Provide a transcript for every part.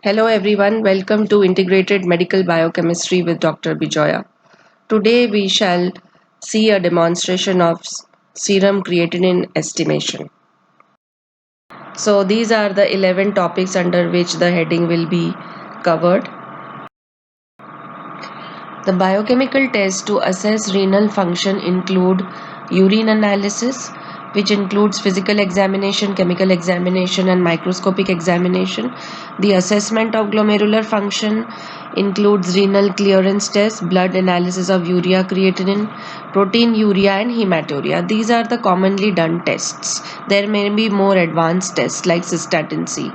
Hello everyone, welcome to Integrated Medical Biochemistry with Dr. Bijoya. Today we shall see a demonstration of serum creatinine estimation. So these are the 11 topics under which the heading will be covered. The biochemical tests to assess renal function include urine analysis, which includes physical examination, chemical examination, and microscopic examination. The assessment of glomerular function includes renal clearance test, blood analysis of urea creatinine, proteinuria, and hematuria. These are the commonly done tests. There may be more advanced tests like cystatin C.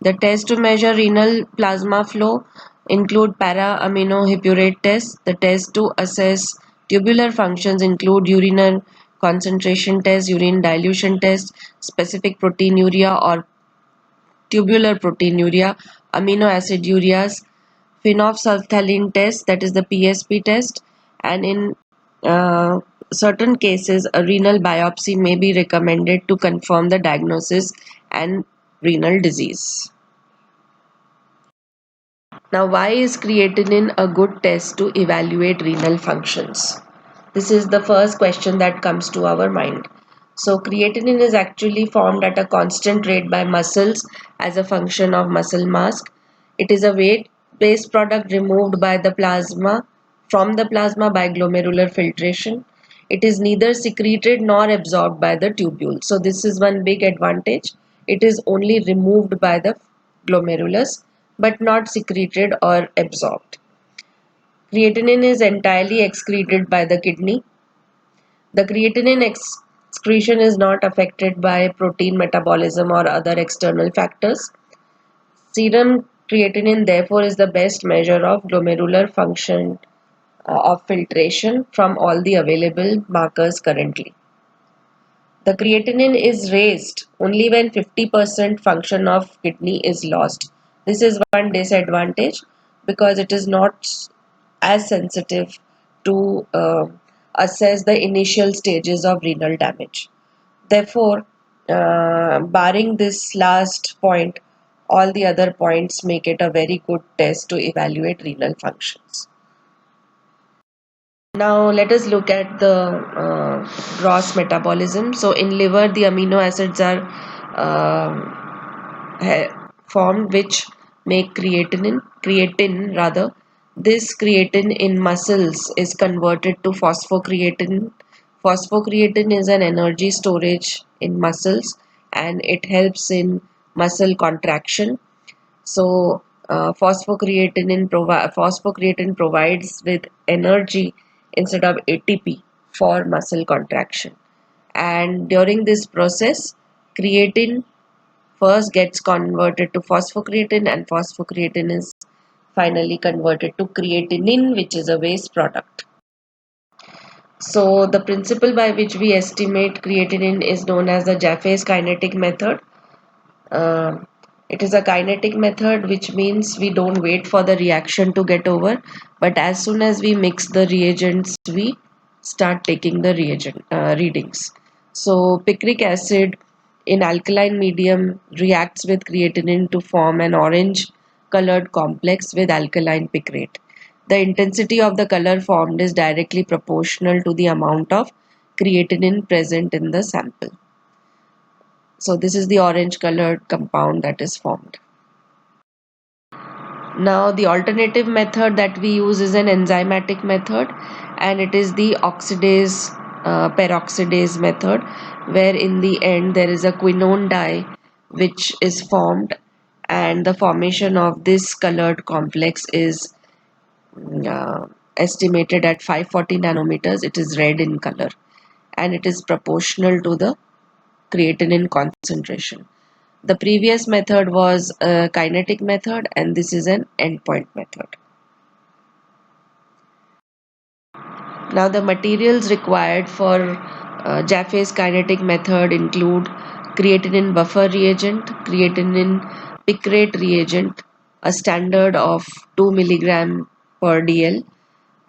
The tests to measure renal plasma flow include para-aminohippurate tests. The tests to assess tubular functions include urinary concentration test, urine dilution test, specific proteinuria or tubular proteinuria, amino acid ureas, phenolphthalein test, that is the PSP test, and in uh, certain cases a renal biopsy may be recommended to confirm the diagnosis and renal disease. Now, why is creatinine a good test to evaluate renal functions? This is the first question that comes to our mind. So, creatinine is actually formed at a constant rate by muscles as a function of muscle mass. It is a weight-based product removed by the plasma from the plasma by glomerular filtration. It is neither secreted nor absorbed by the tubule. So, this is one big advantage. It is only removed by the glomerulus but not secreted or absorbed. Creatinine is entirely excreted by the kidney. The creatinine excretion is not affected by protein metabolism or other external factors. Serum creatinine, therefore, is the best measure of glomerular function of filtration from all the available markers currently. The creatinine is raised only when 50% function of kidney is lost. This is one disadvantage because it is not as sensitive to assess the initial stages of renal damage. Therefore, barring this last point, all the other points make it a very good test to evaluate renal functions. Now let us look at the gross metabolism. So in liver, the amino acids are formed which make creatine rather. This creatine in muscles is converted to phosphocreatine. Phosphocreatine is an energy storage in muscles and it helps in muscle contraction. So phosphocreatine provides with energy instead of ATP for muscle contraction. And during this process, creatine first gets converted to phosphocreatine, and phosphocreatine is finally converted to creatinine, which is a waste product. So the principle by which we estimate creatinine is known as the Jaffe's kinetic method. Uh, it is a kinetic method, which means we don't wait for the reaction to get over, but as soon as we mix the reagents, we start taking the reagent readings. So picric acid in alkaline medium reacts with creatinine to form an orange colored complex with alkaline picrate. The intensity of the color formed is directly proportional to the amount of creatinine present in the sample. So this is the orange colored compound that is formed. Now the alternative method that we use is an enzymatic method, and it is the oxidase peroxidase method, where in the end there is a quinone dye which is formed, and the formation of this colored complex is uh, estimated at 540 nanometers. It is red in color and it is proportional to the creatinine concentration. The previous method was a kinetic method and this is an endpoint method. Now the materials required for Jaffe's kinetic method include creatinine buffer reagent, creatinine picrate reagent, a standard of 2 milligram per dl.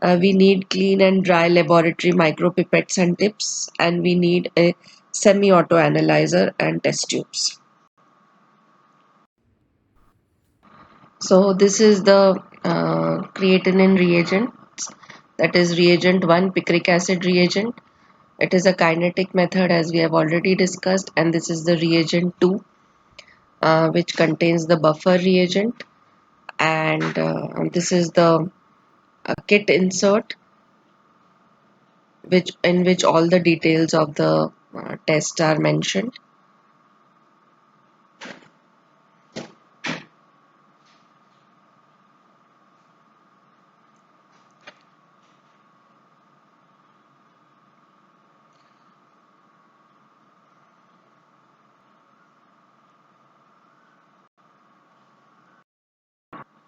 We need clean and dry laboratory micropipettes and tips, and we need a semi-auto analyzer and test tubes. So this is the creatinine reagent, that is reagent 1, picric acid reagent. It is a kinetic method as we have already discussed, and this is the reagent 2, which contains the buffer reagent, and this is the kit insert, which all the details of the test are mentioned.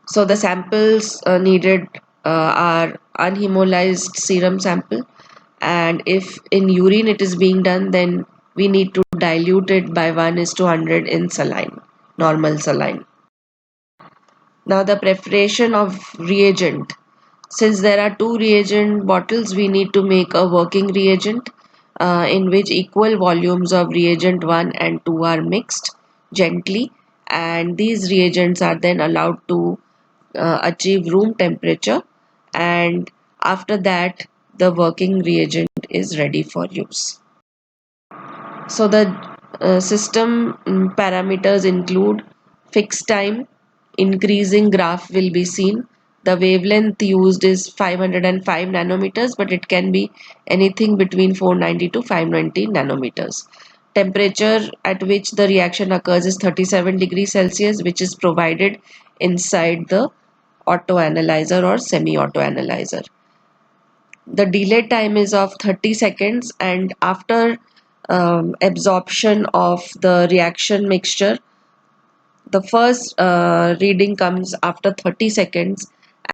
So the samples needed are unhemolyzed serum sample, and if in urine it is being done, then we need to dilute it by 1:100 in saline, normal saline. Now the preparation of reagent. Since there are two reagent bottles, we need to make a working reagent in which equal volumes of reagent 1 and 2 are mixed gently, and these reagents are then allowed to achieve room temperature, and after that the working reagent is ready for use. So the system parameters include fixed time, increasing graph will be seen. The wavelength used is 505 nanometers, but it can be anything between 490 to 590 nanometers. Temperature at which the reaction occurs is 37 degrees Celsius, which is provided inside the auto analyzer or semi auto analyzer. The delay time is of 30 seconds, and after absorption of the reaction mixture, the first reading comes after 30 seconds,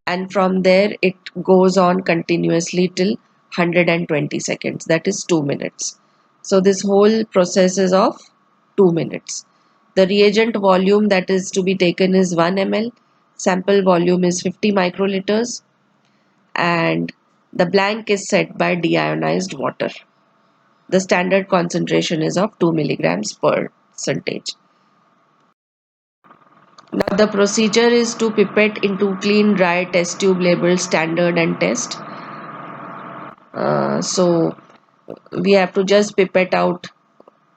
and from there it goes on continuously till 120 seconds, that is 2 minutes. So this whole process is of 2 minutes. The reagent volume that is to be taken is 1 ml, sample volume is 50 microliters, and the blank is set by deionized water. The standard concentration is of 2 milligrams per percentage. Now the procedure is to pipette into clean dry test tube labeled standard and test. So we have to just pipette out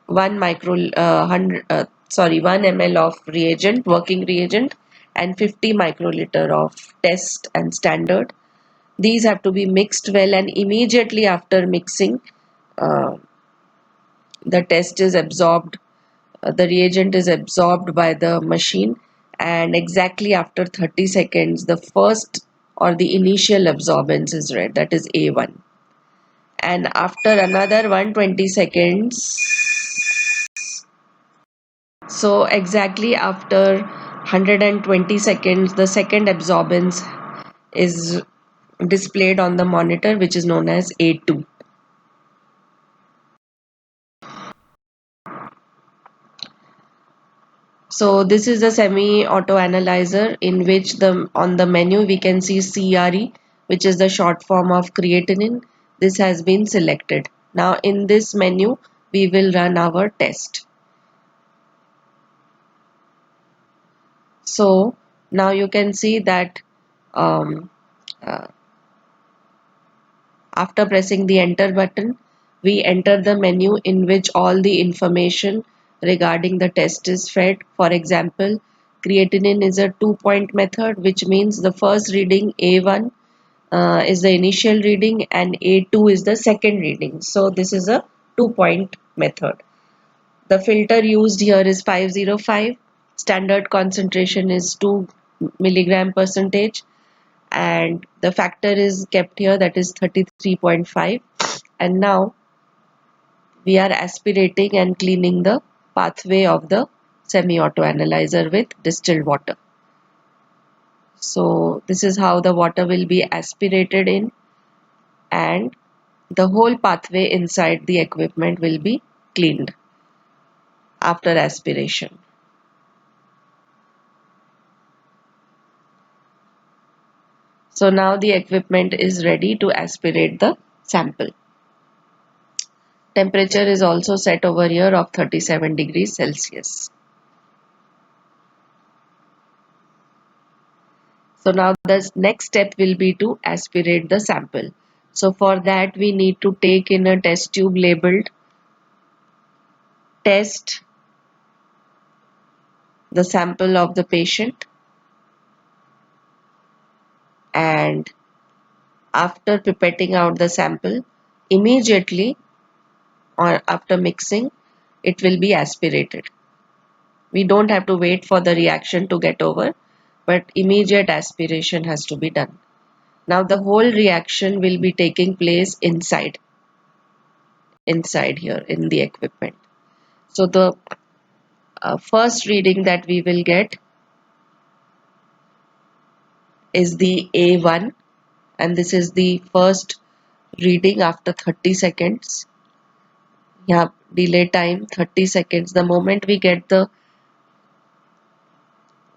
1 ml of reagent, working reagent, and 50 microliter of test and standard. These have to be mixed well, and immediately after mixing, uh, the test is absorbed, the reagent is absorbed by the machine, and exactly after 30 seconds the first or the initial absorbance is read, that is A1, and after another 120 seconds, so exactly after 120 seconds the second absorbance is displayed on the monitor, which is known as A2. So this is a semi-auto analyzer in which on the menu we can see CRE, which is the short form of creatinine. This has been selected. Now in this menu we will run our test. So now you can see that um, uh, after pressing the enter button, we enter the menu in which all the information regarding the test is fed. For example, creatinine is a 2-point method, which means the first reading A1 is the initial reading and A2 is the second reading. So this is a 2-point method. The filter used here is 505. Standard concentration is 2 milligram percentage, and the factor is kept here, that is 33.5. And now we are aspirating and cleaning the pathway of the semi-auto analyzer with distilled water. So this is how the water will be aspirated in, and the whole pathway inside the equipment will be cleaned after aspiration. So now the equipment is ready to aspirate the sample. Temperature is also set over here of 37 degrees Celsius. So now the next step will be to aspirate the sample. So for that we need to take in a test tube labeled test the sample of the patient, and after pipetting out the sample, immediately or after mixing, it will be aspirated. We don't have to wait for the reaction to get over, but immediate aspiration has to be done. Now the whole reaction will be taking place inside here in the equipment. So the first reading that we will get is the A1, and this is the first reading after 30 seconds. Yeah, delay time 30 seconds. The moment we get the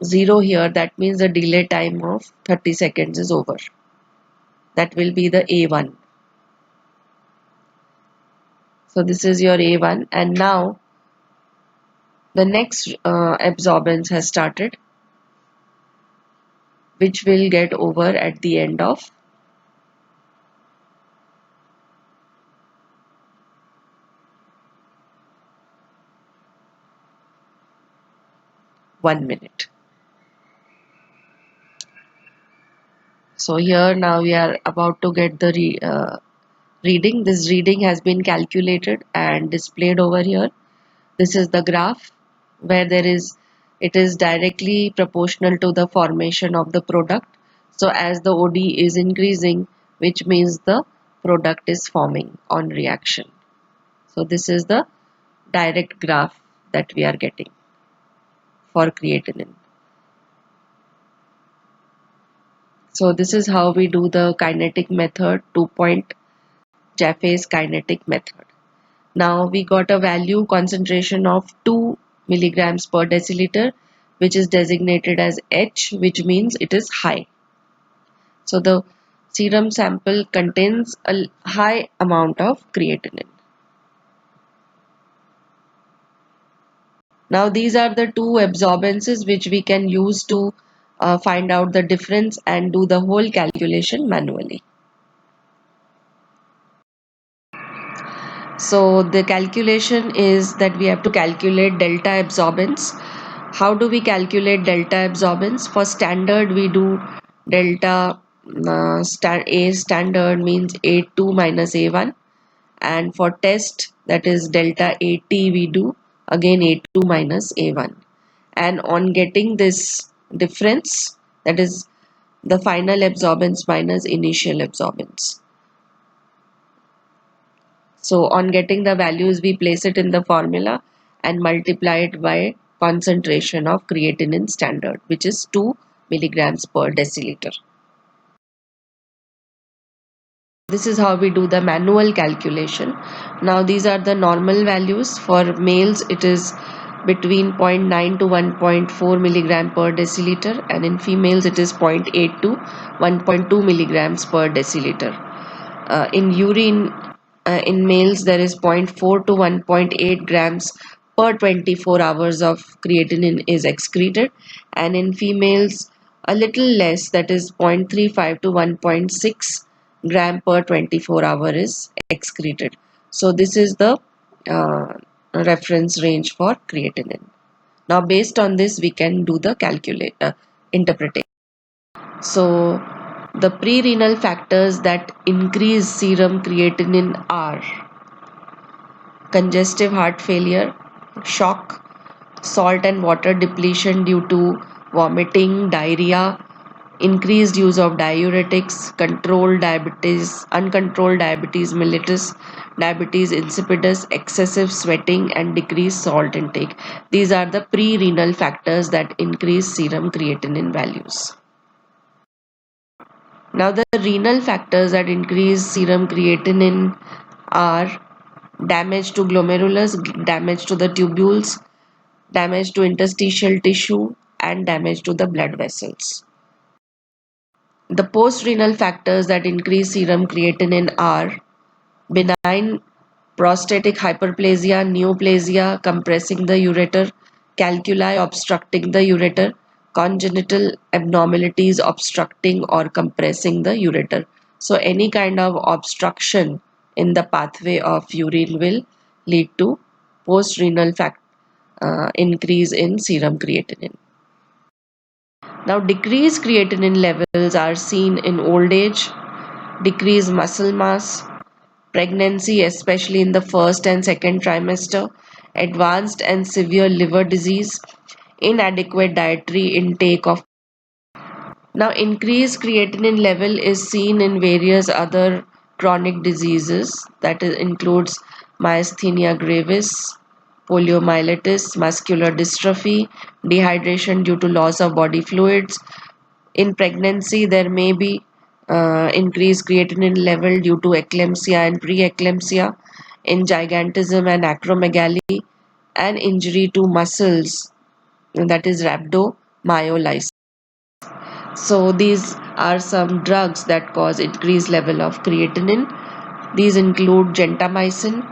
0 here, that means the delay time of 30 seconds is over. That will be the A1. So this is your A1, and now the next absorbance has started, which will get over at the end of 1 minute. So here now we are about to get the reading. This reading has been calculated and displayed over here. This is the graph where it is directly proportional to the formation of the product. So as the OD is increasing, which means the product is forming on reaction. So this is the direct graph that we are getting for creatinine. So this is how we do the kinetic method, 2-point Jaffe's kinetic method. Now we got a value concentration of 2 milligrams per deciliter, which is designated as H, which means it is high. So the serum sample contains a high amount of creatinine. Now these are the two absorbances which we can use to find out the difference and do the whole calculation manually. So the calculation is that we have to calculate delta absorbance. How do we calculate delta absorbance? For standard we do delta A standard means A2 minus A1, and for test, that is delta AT, we do again A2 minus A1, and on getting this difference, that is the final absorbance minus initial absorbance. So on getting the values, we place it in the formula and multiply it by concentration of creatinine standard, which is 2 milligrams per deciliter. This is how we do the manual calculation. Now these are the normal values. For males it is between 0.9 to 1.4 milligram per deciliter, and in females it is 0.8 to 1.2 milligrams per deciliter. In urine, in males there is 0.4 to 1.8 grams per 24 hours of creatinine is excreted, and in females a little less, that is 0.35 to 1.6 gram per 24 hour is excreted. So this is the reference range for creatinine. Now based on this we can do the interpretation. So the pre-renal factors that increase serum creatinine are congestive heart failure, shock, salt and water depletion due to vomiting, diarrhea, increased use of diuretics, controlled diabetes, uncontrolled diabetes mellitus, diabetes insipidus, excessive sweating, and decreased salt intake. These are the pre-renal factors that increase serum creatinine values. Now the renal factors that increase serum creatinine are damage to glomerulus, damage to the tubules, damage to interstitial tissue, and damage to the blood vessels. The post-renal factors that increase serum creatinine are benign prostatic hyperplasia, neoplasia compressing the ureter, calculi obstructing the ureter, congenital abnormalities obstructing or compressing the ureter. So any kind of obstruction in the pathway of urine will lead to post-renal increase in serum creatinine. Now, decreased creatinine levels are seen in old age, decreased muscle mass, pregnancy, especially in the first and second trimester, advanced and severe liver disease, inadequate dietary intake of. Now, increased creatinine level is seen in various other chronic diseases includes myasthenia gravis, poliomyelitis, muscular dystrophy, dehydration due to loss of body fluids. In pregnancy, there may be increased creatinine level due to eclampsia and preeclampsia, in gigantism and acromegaly, and injury to muscles, that is rhabdomyolysis. So these are some drugs that cause increased level of creatinine. These include gentamicin,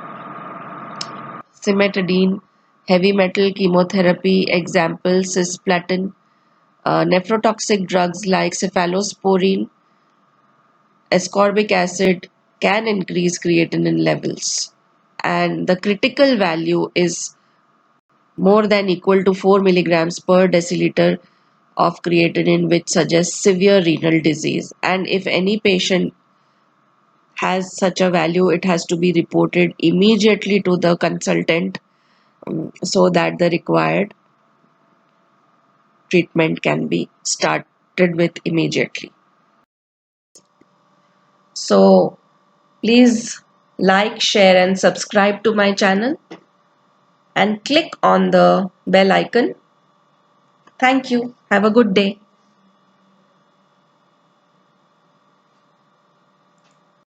cimetidine, heavy metal chemotherapy, example cisplatin, nephrotoxic drugs like cephalosporin, ascorbic acid can increase creatinine levels, and the critical value is more than equal to 4 milligrams per deciliter of creatinine, which suggests severe renal disease. And if any patient has such a value, it has to be reported immediately to the consultant, so that the required treatment can be started with immediately. So please like, share, and subscribe to my channel and click on the bell icon. Thank you. Have a good day.